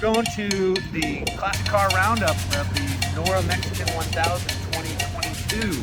We're going to the Classic Car Roundup of the Nora Mexican 1000 2022.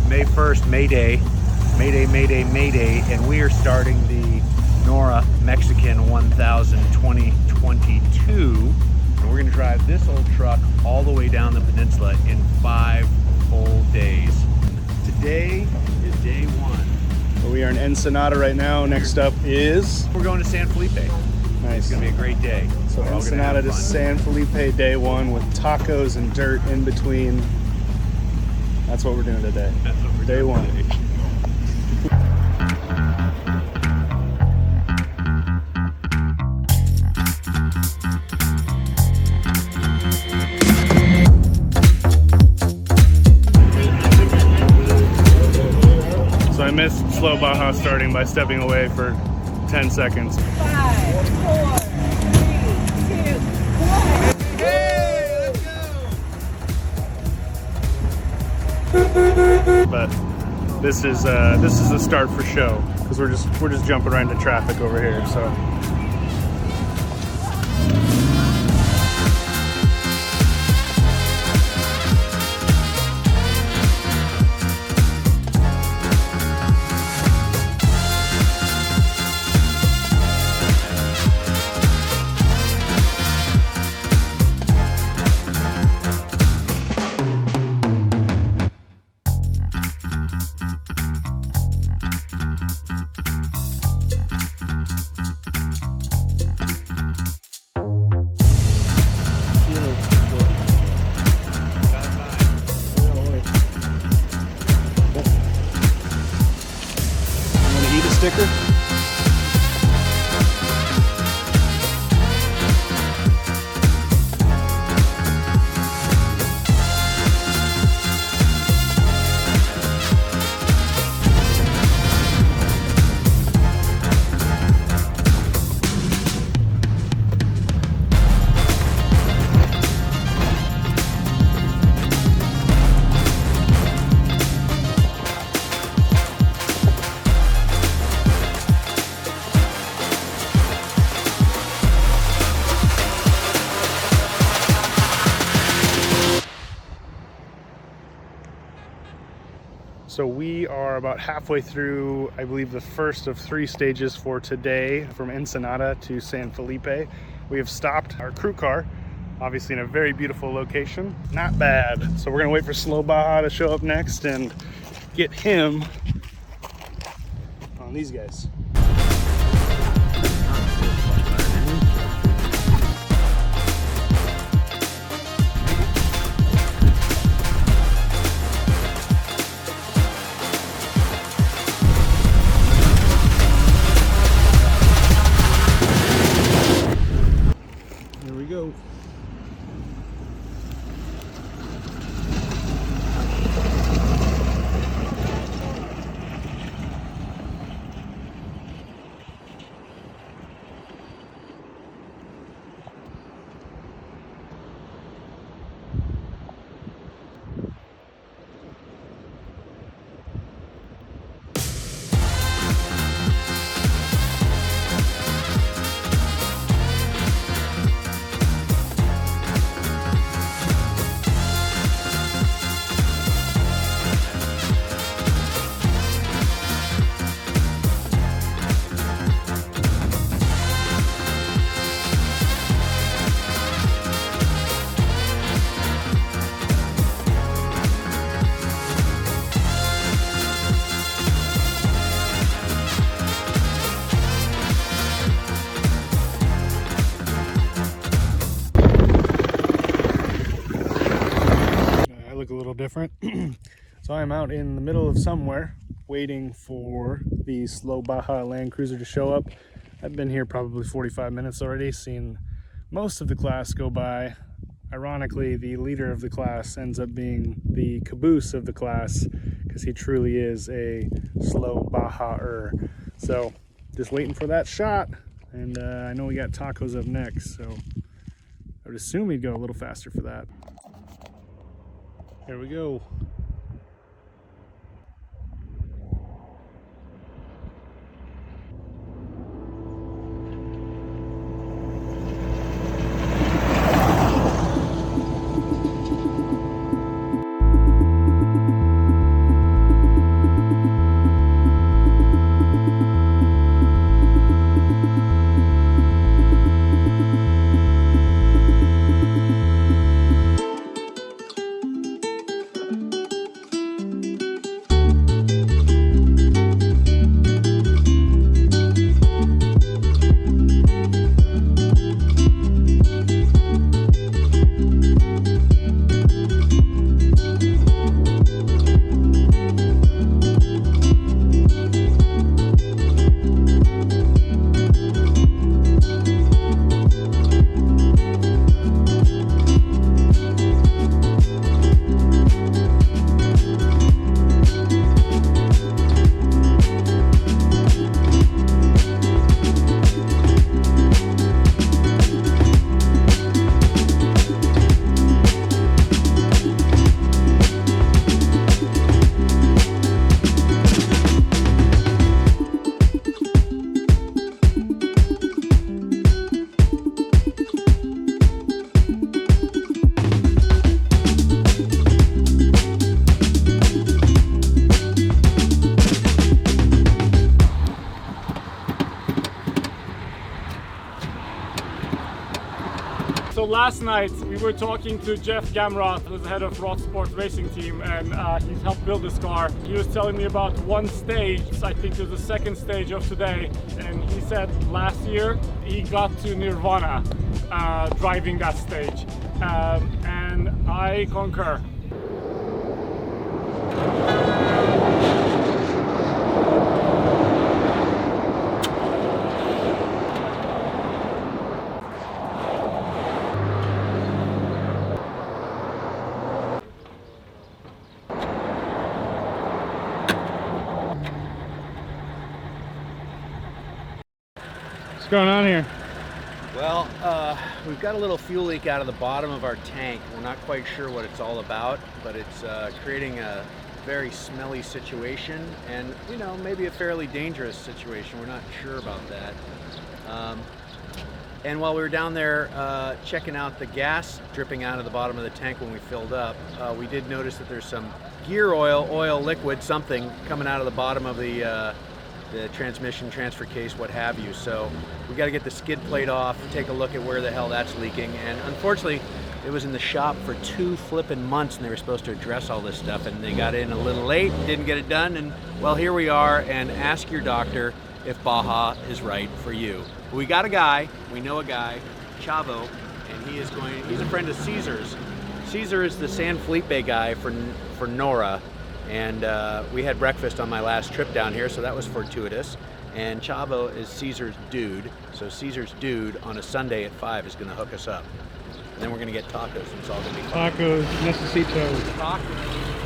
May 1st, May Day, and we are starting the Nora Mexican 1000 2022. And we're gonna drive this old truck all the way down the peninsula in 5 full days. Today is day 1. We are in Ensenada right now. Next up is... We're going to San Felipe. Nice. It's gonna be a great day. So Ensenada to San Felipe day 1 with tacos and dirt in between. That's what we're doing today. That's what we're day doing 1. Today. So I missed slow Baja starting by stepping away for 10 seconds. 5, 4, 3, 2, 1. Hey, let's go! But this is the start for show because we're just jumping right into traffic over here. So. Sticker. So we are about halfway through, I believe, the first of 3 stages for today from Ensenada to San Felipe. We have stopped our crew car, obviously in a very beautiful location. Not bad. So we're gonna wait for Slow Baja to show up next and get him on these guys. Go. different. So I'm out in the middle of somewhere waiting for the slow Baja Land Cruiser to show up. I've been here probably 45 minutes already, seen most of the class go by. Ironically, the leader of the class ends up being the caboose of the class because he truly is a slow Baja-er. So just waiting for that shot, and I know we got tacos up next, so I would assume he'd go a little faster for that. Here we go. So last night we were talking to Jeff Gamrot, who's the head of Rot Sport Racing Team, and he's helped build this car. He was telling me about one stage, I think it was the second stage of today, and he said last year he got to Nirvana driving that stage, and I concur. What's going on here? Well, we've got a little fuel leak out of the bottom of our tank. We're not quite sure what it's all about, but it's creating a very smelly situation and, you know, maybe a fairly dangerous situation. We're not sure about that. And while we were down there checking out the gas dripping out of the bottom of the tank when we filled up, we did notice that there's some gear oil liquid, something coming out of the bottom of the transmission, transfer case, what have you. So we got to get the skid plate off, take a look at where the hell that's leaking. And unfortunately, it was in the shop for 2 flippin' months and they were supposed to address all this stuff, and they got in a little late, didn't get it done, and well, here we are. And ask your doctor if Baja is right for you. We got a guy, we know a guy, Chavo, and he's a friend of Caesar's. Caesar is the San Felipe guy for Nora. And we had breakfast on my last trip down here, so that was fortuitous. And Chavo is Caesar's dude, so Caesar's dude on a Sunday at 5 is going to hook us up. And then we're going to get tacos, and it's all going to be fun. Tacos, necesito. Tacos.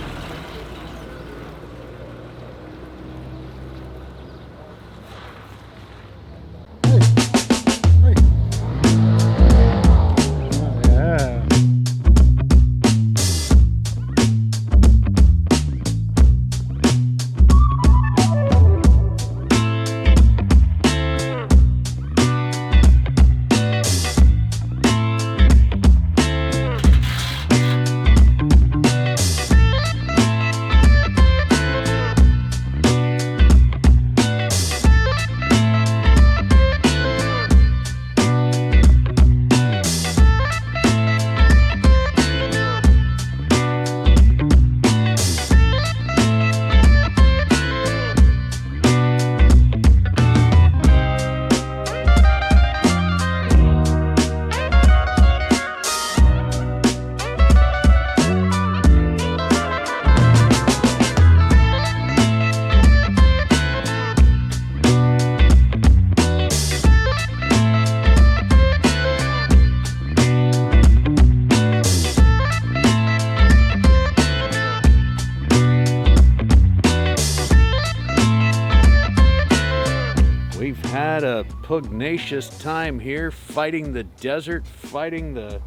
We've had a pugnacious time here fighting the desert, fighting the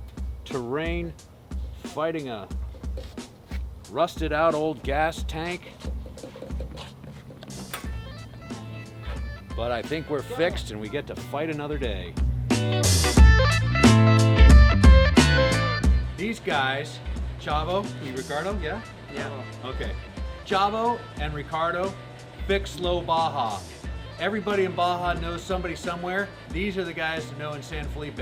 terrain, fighting a rusted out old gas tank. But I think we're fixed and we get to fight another day. These guys, Chavo and Ricardo, yeah? Yeah. Okay. Chavo and Ricardo fix Slow Baja. Everybody in Baja knows somebody somewhere. These are the guys to know in San Felipe.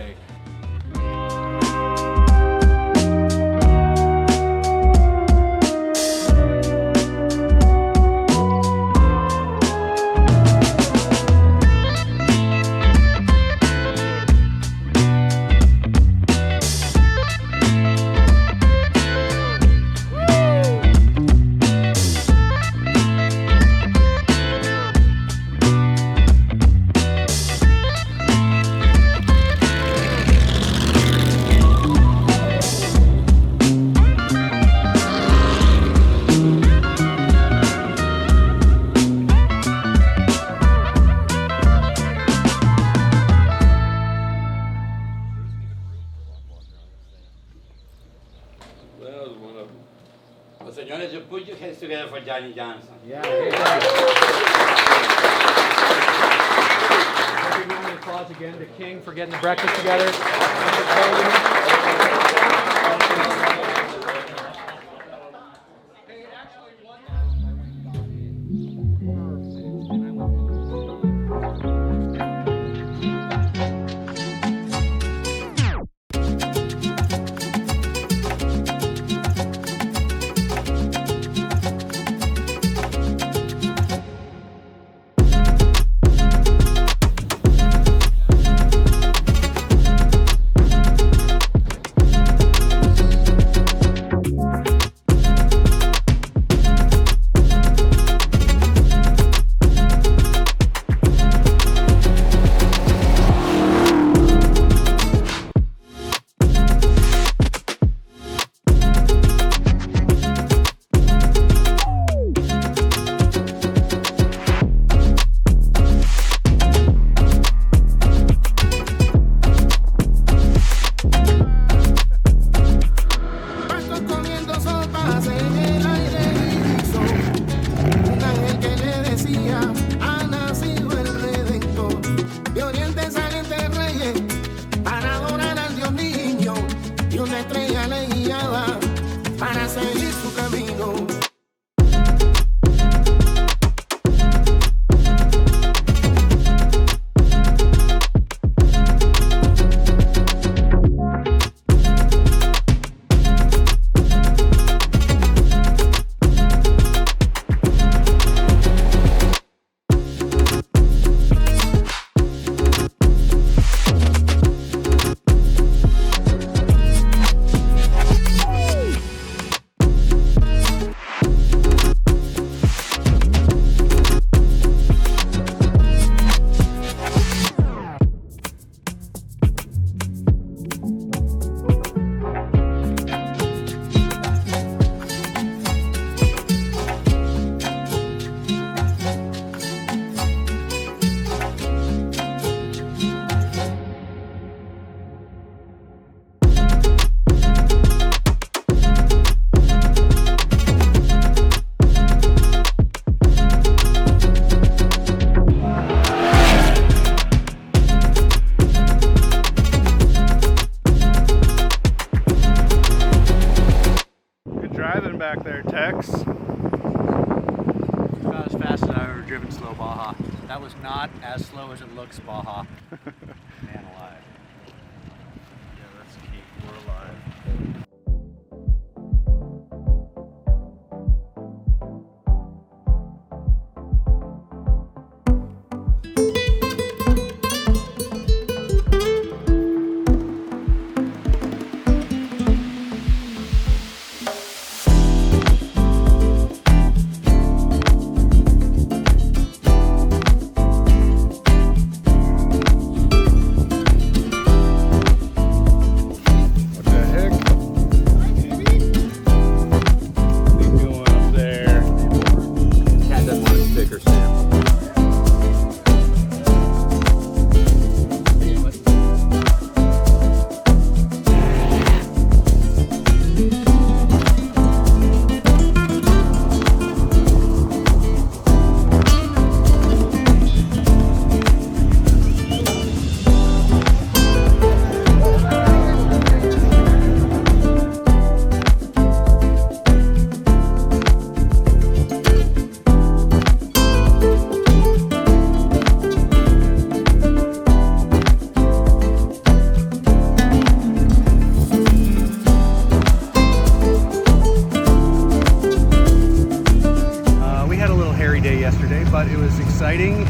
Well, señores, you put your hands together for Johnny Johnson. Yeah. Hey, big round of applause again to King for getting the breakfast together. Back there, Tex. About as fast as I've ever driven slow Baja. That was not as slow as it looks, Baja. Man alive. Yeah, that's key. We're alive.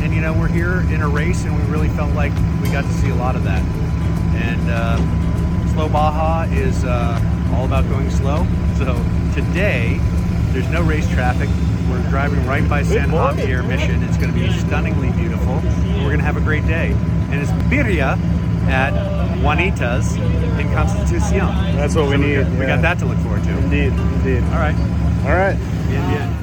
And you know, we're here in a race, and we really felt like we got to see a lot of that. And Slow Baja is all about going slow. So today, there's no race traffic. We're driving right by San Javier Mission. It's going to be stunningly beautiful. We're going to have a great day. And it's birria at Juanita's in Constitucion. That's what we need. We got that to look forward to. Indeed, indeed. All right. All right. Bien, bien.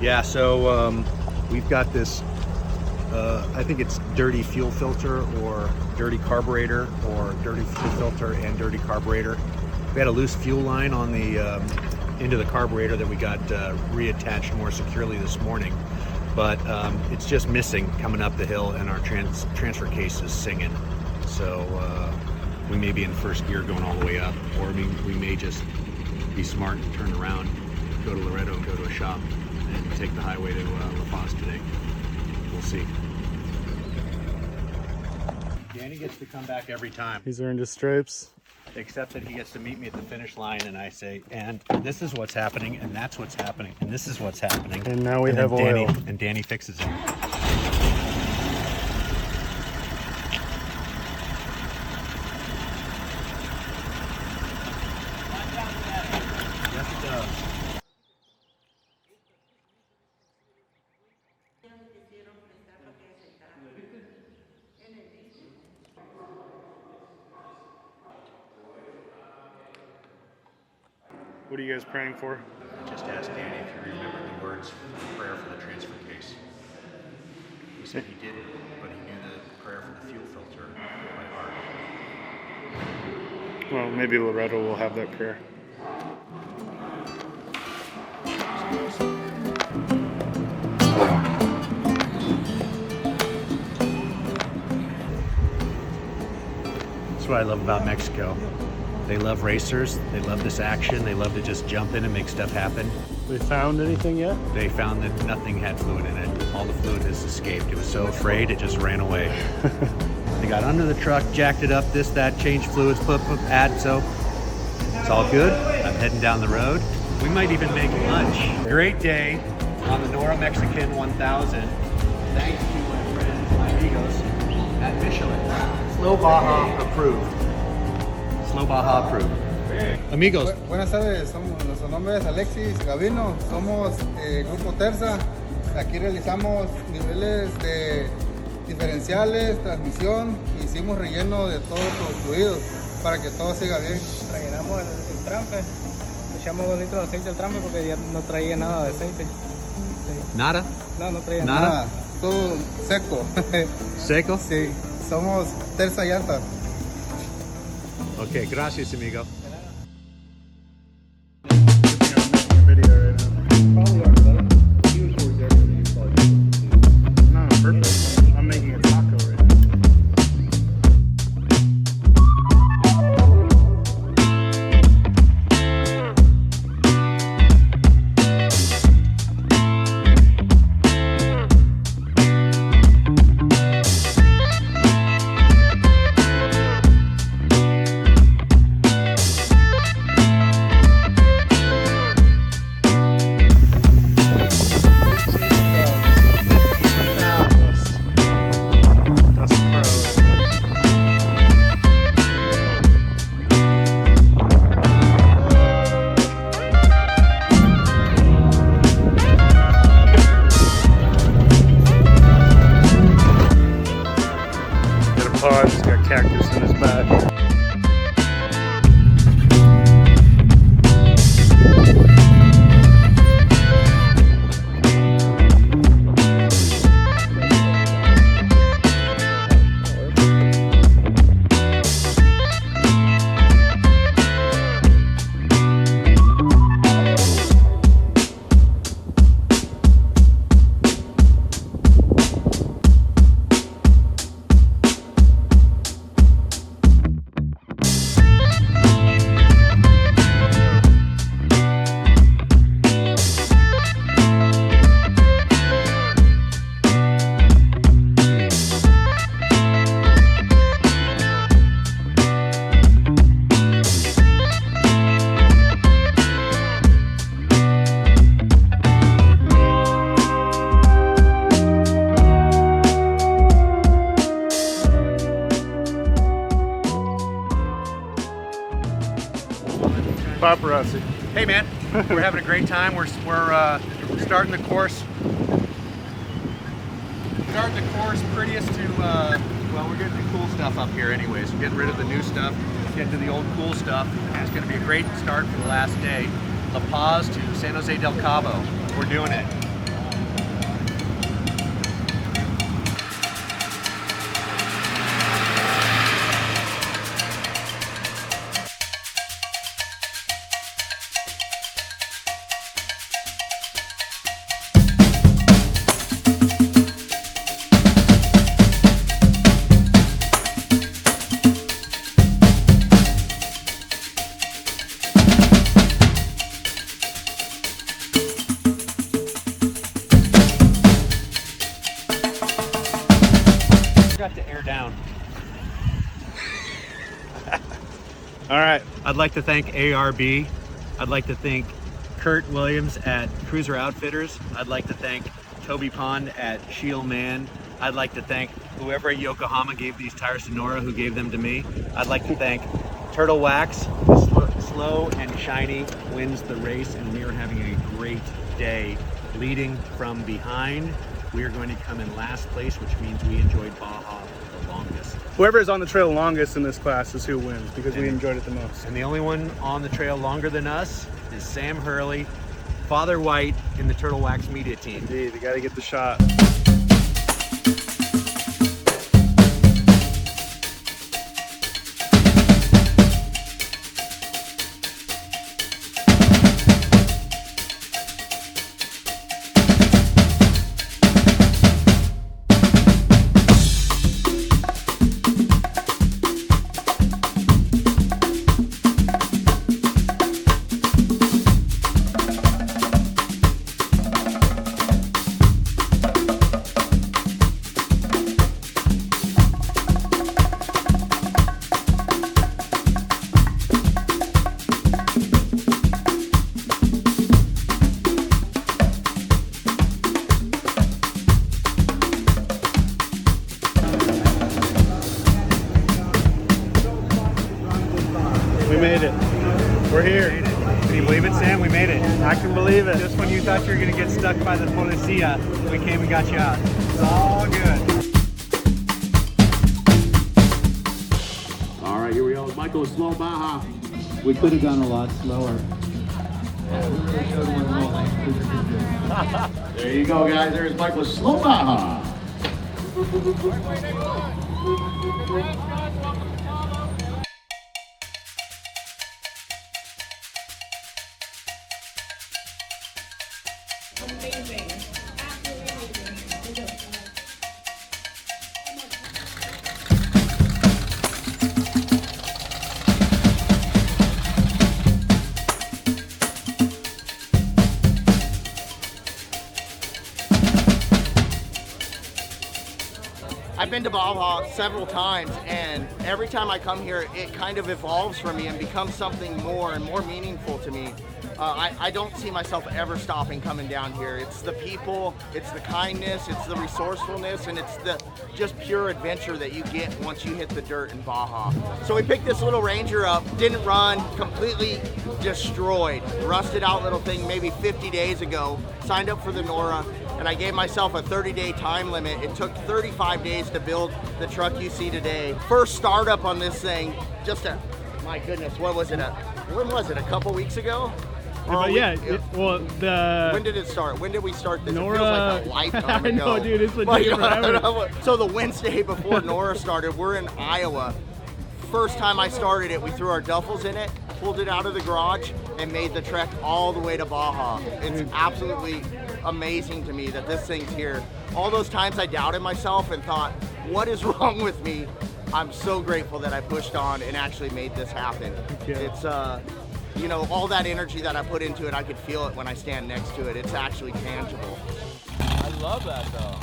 Yeah, so we've got this, I think it's dirty fuel filter or dirty carburetor, or dirty fuel filter and dirty carburetor. We had a loose fuel line on the into the carburetor that we got reattached more securely this morning, but it's just missing coming up the hill, and our transfer case is singing. So we may be in first gear going all the way up, or we may just be smart and turn around, go to Loreto and go to a shop, and take the highway to La Paz today. We'll see. Danny gets to come back every time, He's earned his stripes. except that he gets to meet me at the finish line, and I say, and this is what's happening, and that's what's happening, and this is what's happening. And now we then have oil. And Danny fixes it. Yes, it does. What are you guys praying for? I just asked Danny if he remembered the words from the prayer for the transfer case. He said he didn't, but he knew the prayer for the fuel filter by heart. Well, maybe Loreto will have that prayer. That's what I love about Mexico. They love racers. They love this action. They love to just jump in and make stuff happen. They found anything yet? They found that nothing had fluid in it. All the fluid has escaped. It was so afraid, it just ran away. They got under the truck, jacked it up, this, that, changed fluids, add, so it's all good. I'm heading down the road. We might even make lunch. Great day on the Nora Mexican 1000. Thanks to my friends, my amigos at Michelin. Slow Baja approved. Slow Baja approved. Amigos. Buenas tardes, nuestro nombre es Alexis Gavino, somos Grupo Terza. Aquí realizamos niveles de diferenciales, transmisión, hicimos relleno de todos los fluidos para que todo siga bien. Rellenamos el trampe, echamos 2 litros de aceite al trampe porque ya no traía nada de aceite. Sí. Nada? No traía Nada. nada. Todo seco. Seco? Sí, somos Terza Llantas. Okay, gracias, amigo. No, perfect. I'm making a taco right now. He's got cactus in his back. paparazzi. Hey man, we're having a great time. We're starting the course. Starting the course prettiest to, well, we're getting the cool stuff up here anyways. We're getting rid of the new stuff, getting to the old cool stuff. And it's going to be a great start for the last day. La Paz to San Jose del Cabo. We're doing it. Got to air down. All right. I'd like to thank ARB. I'd like to thank Kurt Williams at Cruiser Outfitters. I'd like to thank Toby Pond at Shield Man. I'd like to thank whoever at Yokohama gave these tires to Nora, who gave them to me. I'd like to thank Turtle Wax. Slow and shiny wins the race, and we are having a great day leading from behind. We are going to come in last place, which means we enjoyed Baja the longest. Whoever is on the trail longest in this class is who wins, because we enjoyed it the most. And the only one on the trail longer than us is Sam Hurley, Father White in the Turtle Wax Media team. Indeed, you got to get the shot. We made it. We're here. Can you believe it, Sam? We made it. I can believe it. Just when you thought you were going to get stuck by the Policia, we came and got you out. It's all good. All right, here we go. Michael, slow Baja. We could have gone a lot slower. There you go, guys. There's Michael, slow Baja. Amazing. Absolutely amazing. I've been to Baja several times, and every time I come here, it kind of evolves for me and becomes something more and more meaningful to me. I don't see myself ever stopping coming down here. It's the people, it's the kindness, it's the resourcefulness, and it's the just pure adventure that you get once you hit the dirt in Baja. So we picked this little Ranger up, didn't run, completely destroyed, rusted out little thing maybe 50 days ago, signed up for the Nora, and I gave myself a 30-day time limit. It took 35 days to build the truck you see today. First startup on this thing, my goodness, when was it, a couple weeks ago? But When did it start? When did we start this? Nora, it feels like a lifetime ago. I know, dude, it's legit forever. So the Wednesday before Nora started, we're in Iowa. First time I started it, we threw our duffels in it, pulled it out of the garage, and made the trek all the way to Baja. It's absolutely amazing to me that this thing's here. All those times I doubted myself and thought, what is wrong with me? I'm so grateful that I pushed on and actually made this happen. It's you know, all that energy that I put into it, I could feel it when I stand next to it. It's actually tangible. I love that though.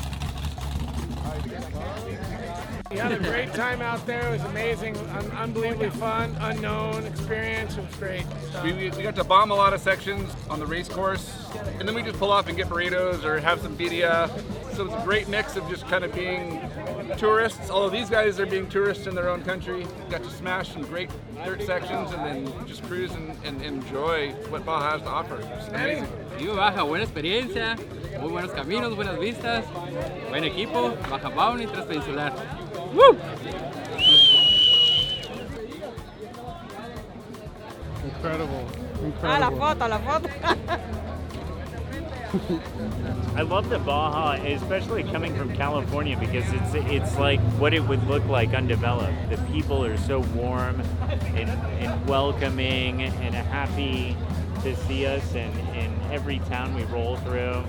We had a great time out there. It was amazing, unbelievably fun, unknown experience. It was great. We got to bomb a lot of sections on the race course, and then we just pull off and get burritos or have some birria. So it's a great mix of just kind of being tourists, although these guys are being tourists in their own country. Got to smash some great dirt sections and then just cruise and enjoy what Baja has to offer. It's amazing. Viva Baja, buena experiencia, muy buenos caminos, buenas vistas, buen equipo, Baja Bauni, Transpeninsular. ¡Woo! Incredible. Ah, la foto, la foto. I love the Baja, especially coming from California, because it's like what it would look like undeveloped. The people are so warm and welcoming and happy to see us, and in every town we roll through,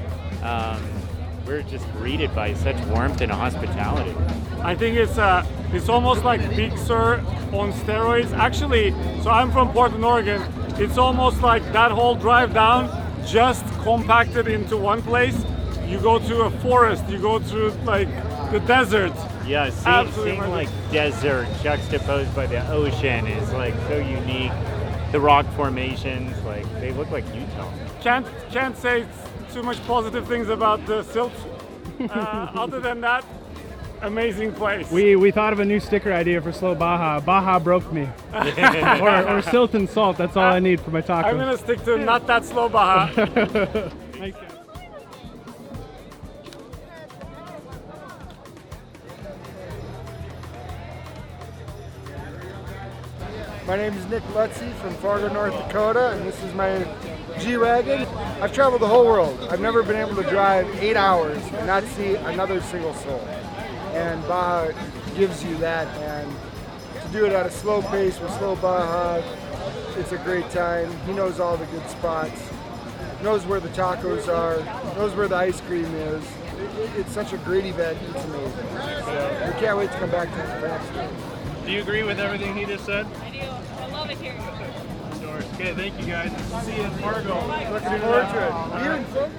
we're just greeted by such warmth and hospitality. I think it's almost like Big Sur on steroids. Actually, so I'm from Portland, Oregon. It's almost like that whole drive down just compacted into one place. You go to a forest, you go through like the desert. Yeah, seeing like desert juxtaposed by the ocean is like so unique. The rock formations, like they look like Utah. Can't say too much positive things about the silt. Other than that, amazing place. We thought of a new sticker idea for Slow Baja. Baja broke me. or silt and salt. That's all I need for my tacos. I'm gonna stick to not that slow Baja. Thanks, guys. My name is Nick Lutzy from Fargo, North Dakota, and this is my G-Wagon. I've traveled the whole world. I've never been able to drive 8 hours and not see another single soul. And Baja gives you that, and to do it at a slow pace with Slow Baja, it's a great time. He knows all the good spots, knows where the tacos are, knows where the ice cream is. It's such a great event, it's amazing. So we can't wait to come back to the next one. Do you agree with everything he just said? I do. I love it here. Okay, thank you guys. See you in Fargo. Looking forward to it. Are you in Fargo?